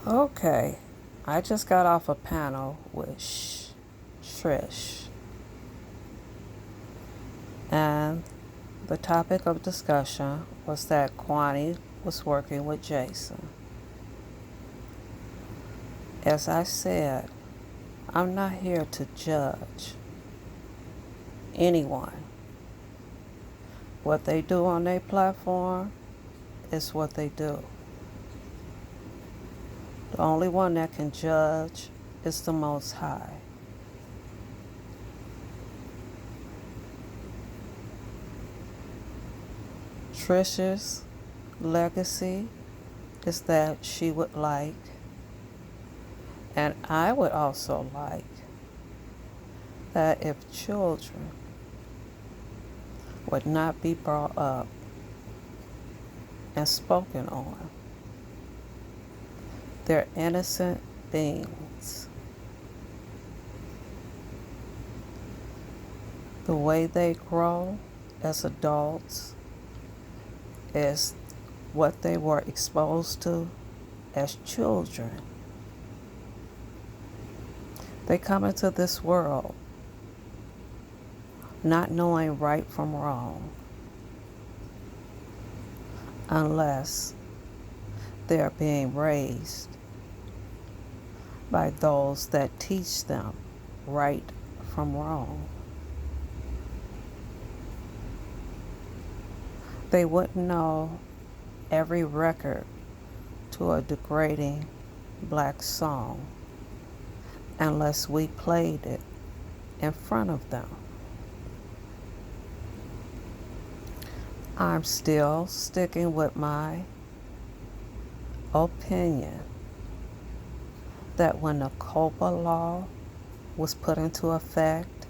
Okay, I just got off a panel with Trish, and the topic of discussion was that Kwani was working with Jason. As I said, I'm not here to judge anyone. What they do on their platform is what they do. The only one that can judge is the Most High. Trisha's legacy is that she would like, and I would also like, that if children would not be brought up and spoken on, they're innocent beings. The way they grow as adults is what they were exposed to as children. They come into this world not knowing right from wrong unless they are being raised by those that teach them right from wrong. They wouldn't know every record to a degrading black song unless we played it in front of them. I'm still sticking with my opinion that when the COPA law was put into effect,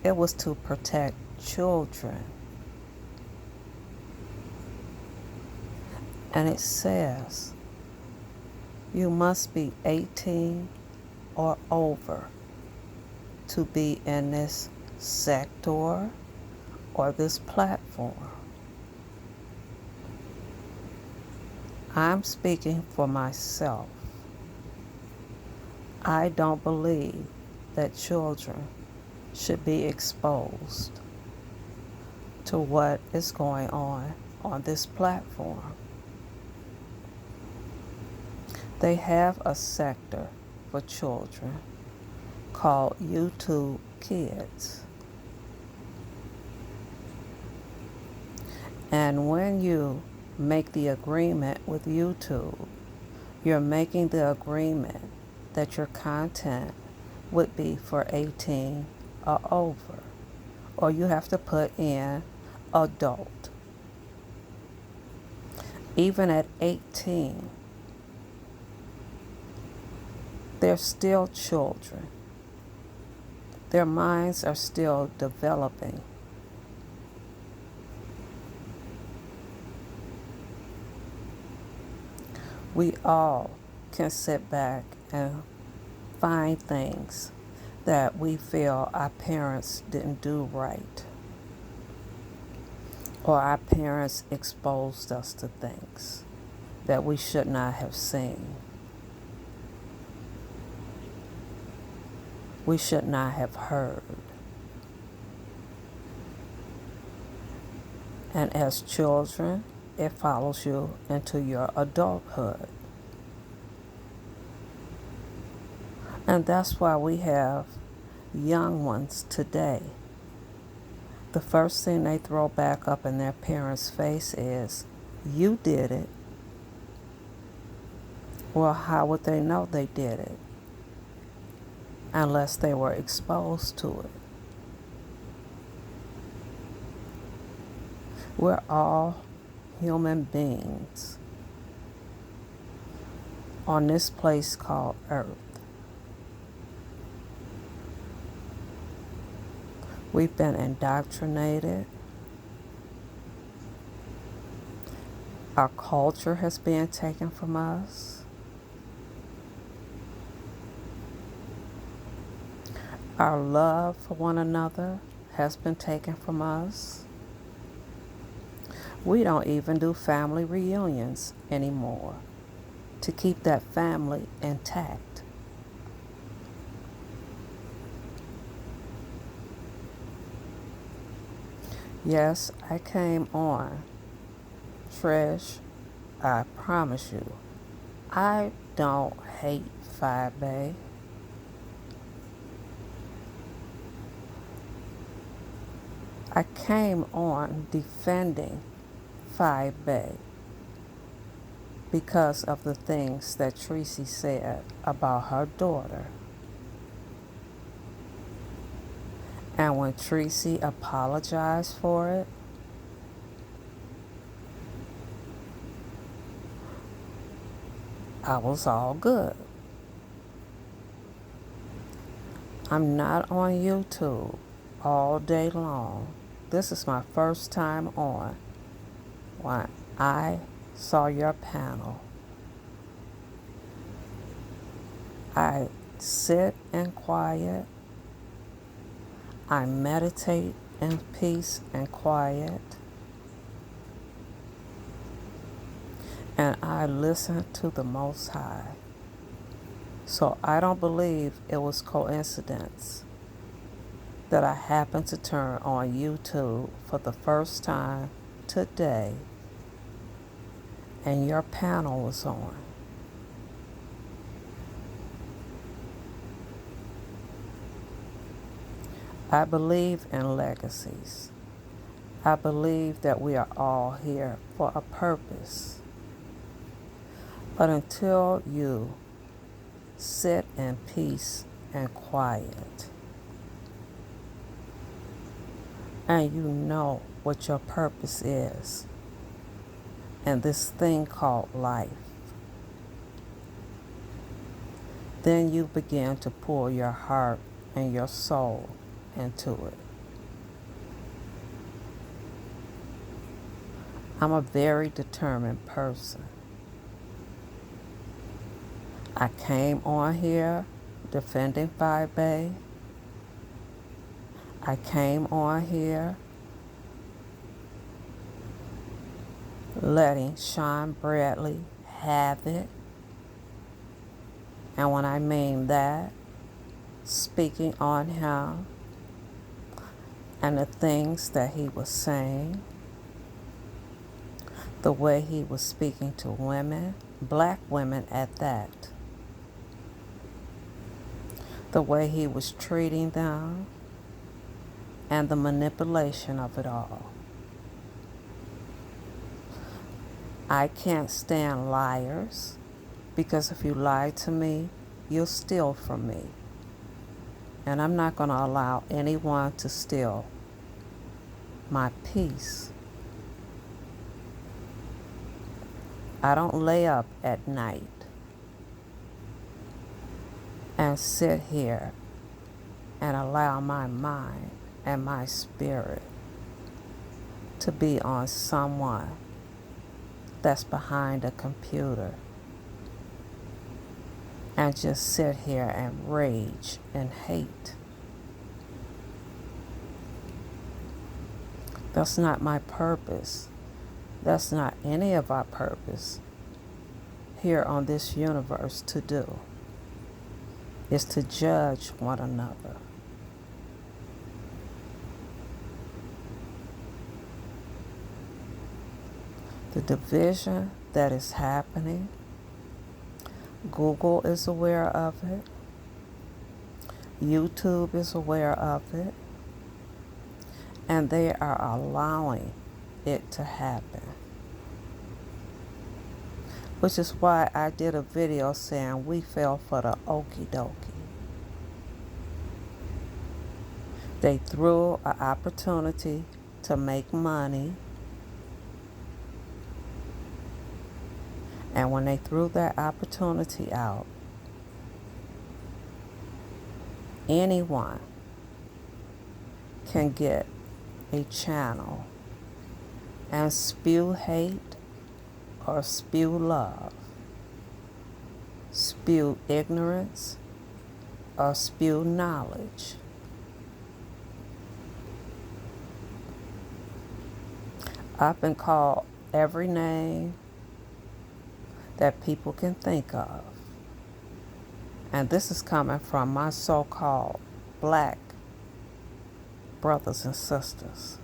it was to protect children. And it says you must be 18 or over to be in this sector or this platform. I'm speaking for myself. I don't believe that children should be exposed to what is going on this platform. They have a sector for children called YouTube Kids. And when you make the agreement with YouTube, you're making the agreement that your content would be for 18 or over, or you have to put in adult. Even at 18, they're still children. Their minds are still developing. We all can sit back and find things that we feel our parents didn't do right, or our parents exposed us to things that we should not have seen. We should not have heard. And as children, it follows you into your adulthood. And that's why we have young ones today. The first thing they throw back up in their parents' face is, "You did it." Well, how would they know they did it? Unless they were exposed to it. We're all human beings on this place called Earth. We've been indoctrinated. Our culture has been taken from us. Our love for one another has been taken from us. We don't even do family reunions anymore. to keep that family intact. Yes, I came on. Trish, I promise you, I don't hate Phi Bay. I came on defending Phi Bay because of the things that Tracy said about her daughter. And when Tracy apologized for it, I was all good. I'm not on YouTube all day long. This is my first time on. When I saw your panel, I sit in quiet. I meditate in peace and quiet. And I listen to the Most High. So I don't believe it was coincidence that I happened to turn on YouTube for the first time today and your panel was on. I believe in legacies. I believe that we are all here for a purpose. But until you sit in peace and quiet, and you know what your purpose is, and this thing called life, then you begin to pour your heart and your soul into it. I'm a very determined person. I came on here defending Phi Bay. I came on here letting Sean Bradley have it. And when I mean that, speaking on him and the things that he was saying, the way he was speaking to women, black women at that, the way he was treating them, and the manipulation of it all. I can't stand liars, because if you lie to me, you'll steal from me. And I'm not going to allow anyone to steal my peace. I don't lay up at night and sit here and allow my mind and my spirit to be on someone that's behind a computer and just sit here and rage and hate. That's not my purpose. That's not any of our purpose here on this universe to do. Is to judge one another. The division that is happening, Google is aware of it. YouTube is aware of it. And they are allowing it to happen. Which is why I did a video saying we fell for the okie dokie. They threw an opportunity to make money. And when they threw that opportunity out, anyone can get a channel and spew hate or spew love, spew ignorance or spew knowledge. I've been called every name that people can think of. And this is coming from my so-called black brothers and sisters,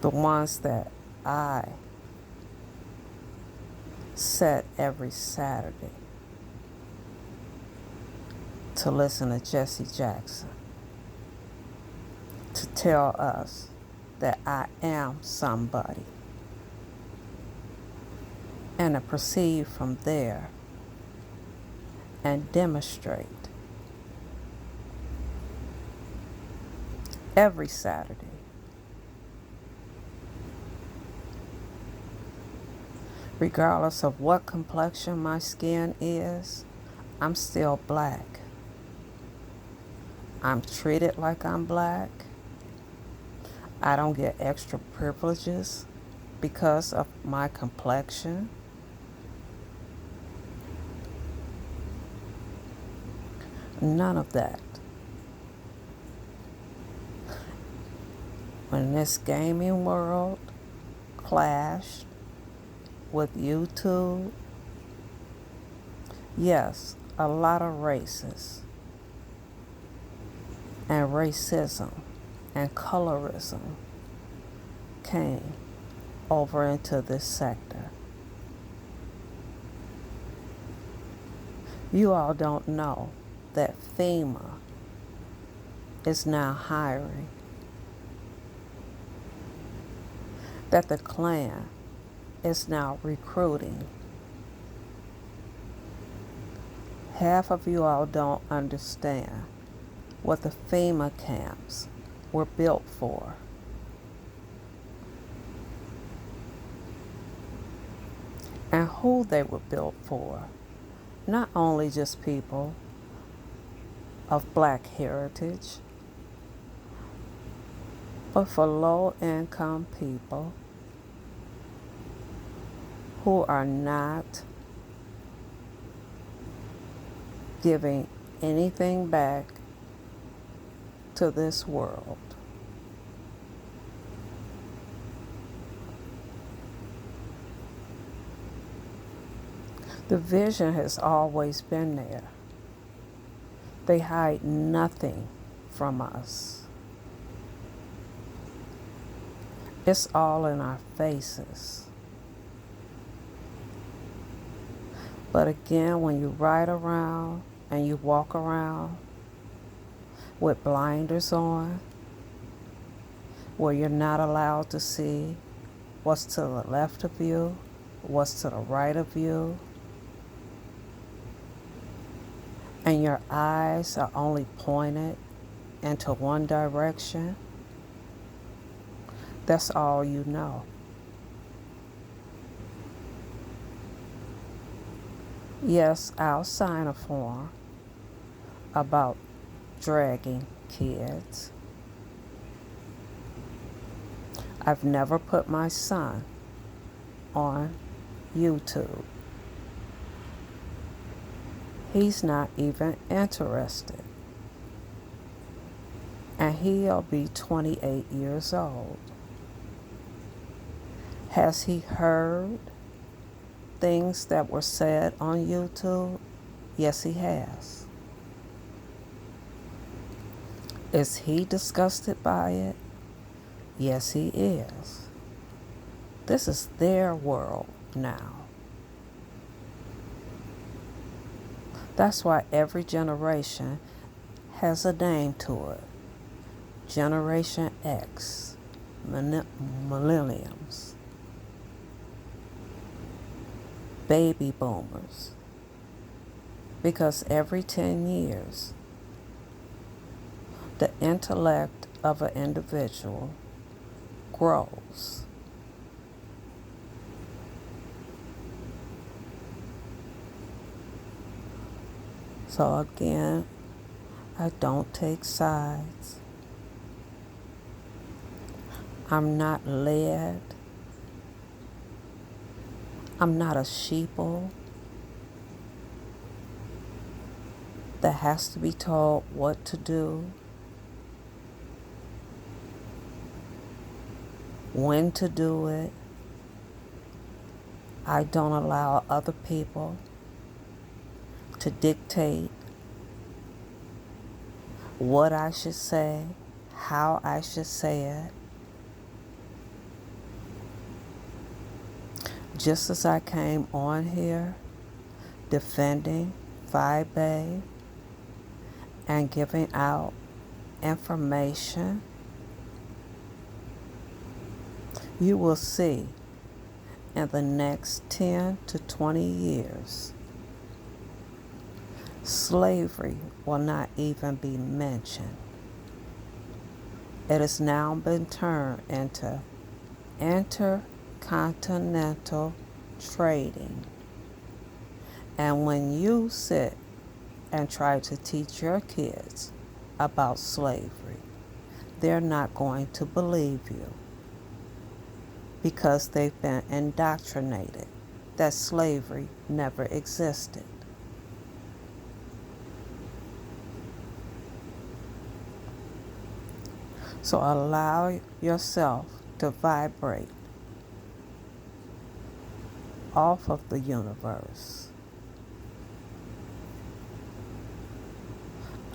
the ones that I set every Saturday to listen to Jesse Jackson, to tell us that I am somebody, and to proceed from there and demonstrate every Saturday. Regardless of what complexion my skin is, I'm still black. I'm treated like I'm black. I don't get extra privileges because of my complexion. None of that. When this gaming world clashed with YouTube, yes, a lot of racists and racism and colorism came over into this sector. You all don't know that FEMA is now hiring, that the Klan is now recruiting. Half of you all don't understand what the FEMA camps were built for. And who they were built for. Not only just people of black heritage, but for low-income people who are not giving anything back to this world. The vision has always been there. They hide nothing from us. It's all in our faces. But again, when you ride around and you walk around with blinders on, where you're not allowed to see what's to the left of you, what's to the right of you, and your eyes are only pointed into one direction, that's all you know. Yes, I'll sign a form about dragging kids. I've never put my son on YouTube. He's not even interested. And he'll be 28 years old. Has he heard things that were said on YouTube? Yes, he has. Is he disgusted by it? Yes, he is. This is their world now. That's why every generation has a name to it. Generation X, millenniums, baby boomers. Because every 10 years, the intellect of an individual grows. So again, I don't take sides. I'm not led. I'm not a sheeple that has to be told what to do, when to do it, I don't allow other people to dictate what I should say, how I should say it. Just as I came on here defending Phi Beta and giving out information, you will see in the next 10 to 20 years, slavery will not even be mentioned. It has now been turned into intercontinental trading. And when you sit and try to teach your kids about slavery, they're not going to believe you because they've been indoctrinated that slavery never existed. So allow yourself to vibrate off of the universe.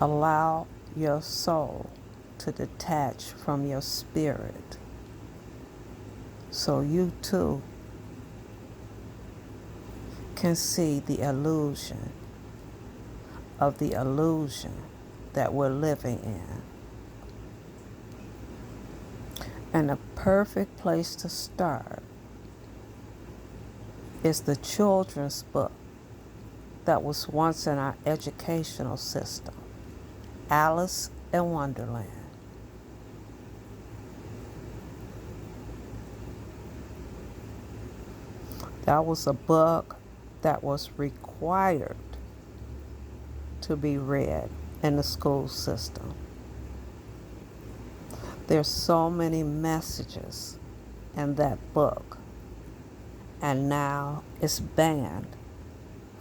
Allow your soul to detach from your spirit so you too can see the illusion of the illusion that we're living in. And the perfect place to start is the children's book that was once in our educational system, Alice in Wonderland. That was a book that was required to be read in the school system. There's so many messages in that book, and now it's banned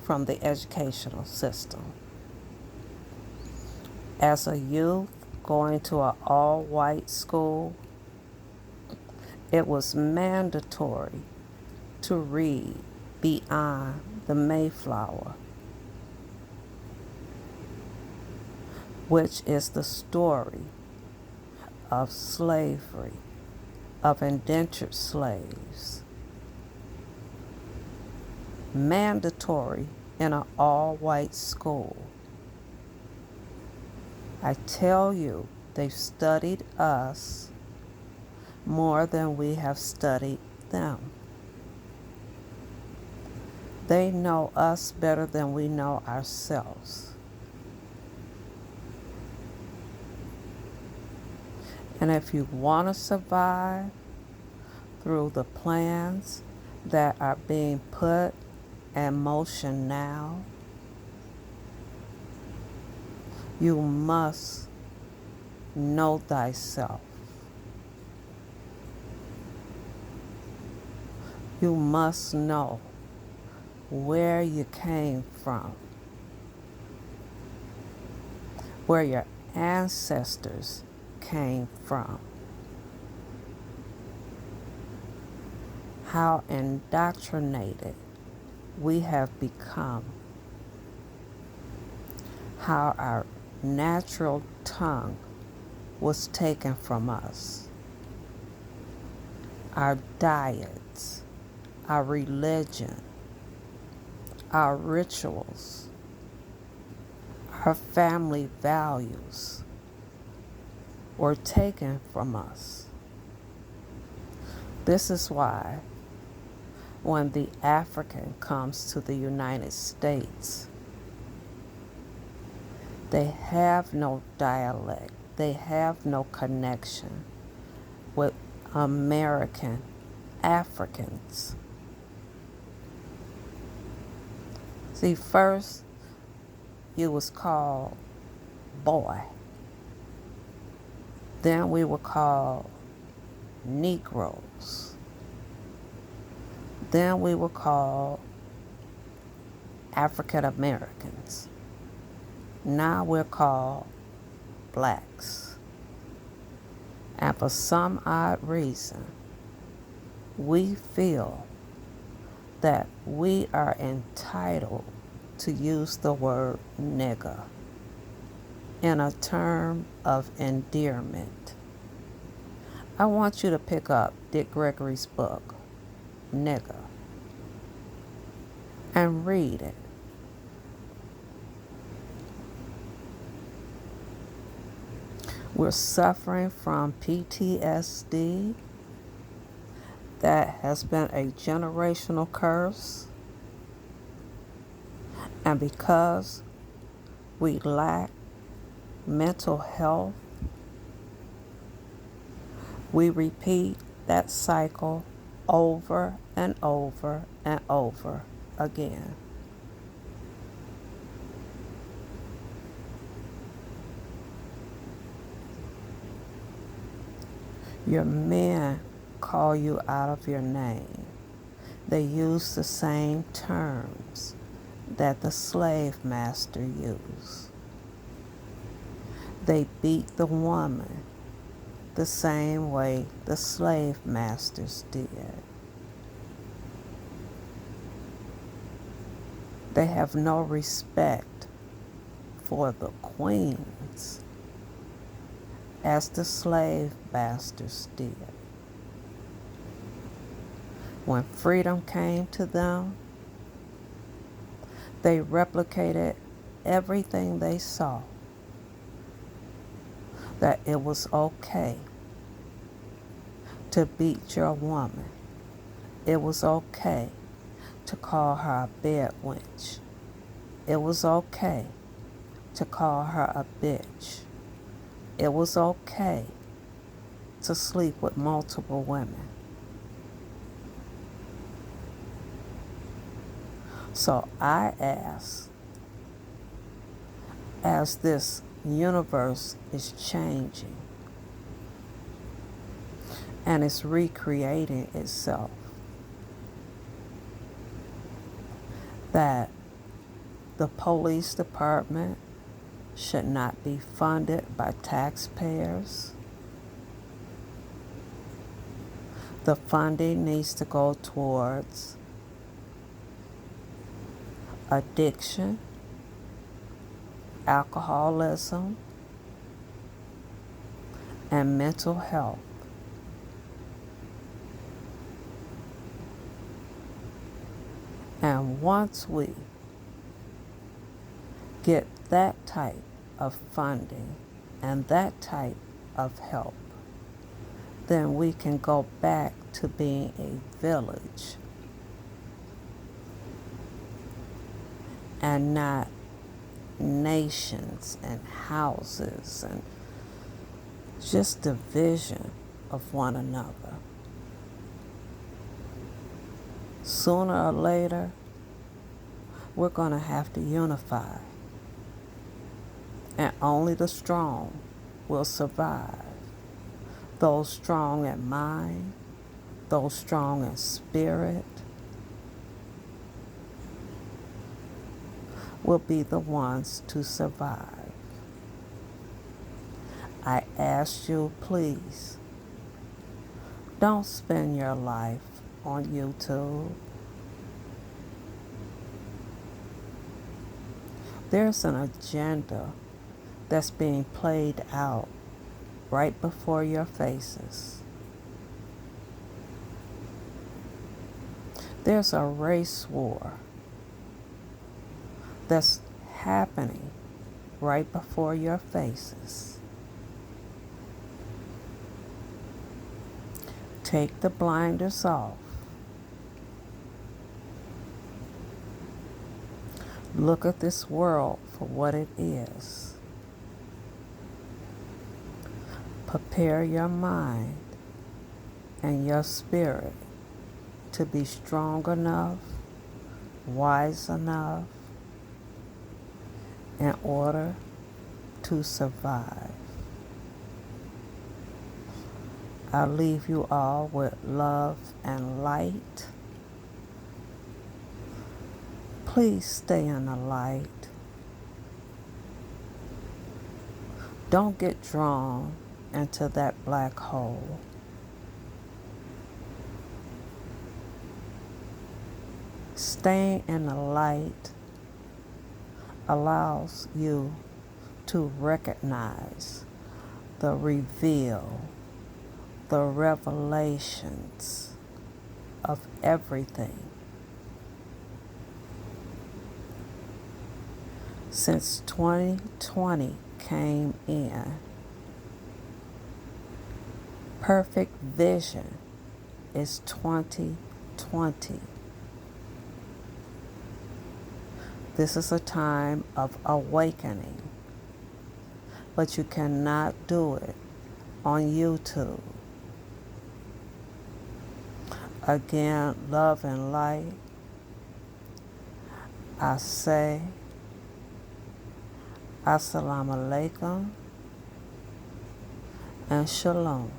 from the educational system. As a youth going to an all-white school, it was mandatory to read Beyond the Mayflower, which is the story of slavery, of indentured slaves. Mandatory in an all-white school. I tell you, they've studied us more than we have studied them. They know us better than we know ourselves. And if you want to survive through the plans that are being put in motion now, you must know thyself. You must know where you came from, where your ancestors came from, how indoctrinated we have become, how our natural tongue was taken from us, our diets, our religion, our rituals, our family values were taken from us. This is why when the African comes to the United States, they have no dialect, they have no connection with American Africans. See, first you was called boy. Then we were called Negroes. Then we were called African Americans. Now we're called blacks. And for some odd reason, we feel that we are entitled to use the word nigger in a term of endearment. I want you to pick up Dick Gregory's book, Nigger, and read it. We're suffering from PTSD that has been a generational curse, and because we lack mental health, we repeat that cycle over and over and over again. Your men call you out of your name. They use the same terms that the slave master used. They beat the woman the same way the slave masters did. They have no respect for the queens as the slave masters did. When freedom came to them, they replicated everything they saw. That it was okay to beat your woman. It was okay to call her a bed wench. It was okay to call her a bitch. It was okay to sleep with multiple women. So I ask, as this universe is changing and it's recreating itself, that the police department should not be funded by taxpayers. The funding needs to go towards addiction, alcoholism, and mental health. And once we get that type of funding and that type of help, then we can go back to being a village and not nations and houses and just division of one another. Sooner or later, we're going to have to unify, and only the strong will survive. Those strong in mind, those strong in spirit, will be the ones to survive. I ask you, please, don't spend your life on YouTube. There's an agenda that's being played out right before your faces. There's a race war that's happening right before your faces. Take the blinders off. Look at this world for what it is. Prepare your mind and your spirit to be strong enough, wise enough, in order to survive. I leave you all with love and light. Please stay in the light. Don't get drawn into that black hole. Staying in the light allows you to recognize the reveal, the revelations of everything. Since 2020 came in, perfect vision is 2020. This is a time of awakening, but you cannot do it on YouTube. Again, love and light. I say, Assalamu alaikum and shalom.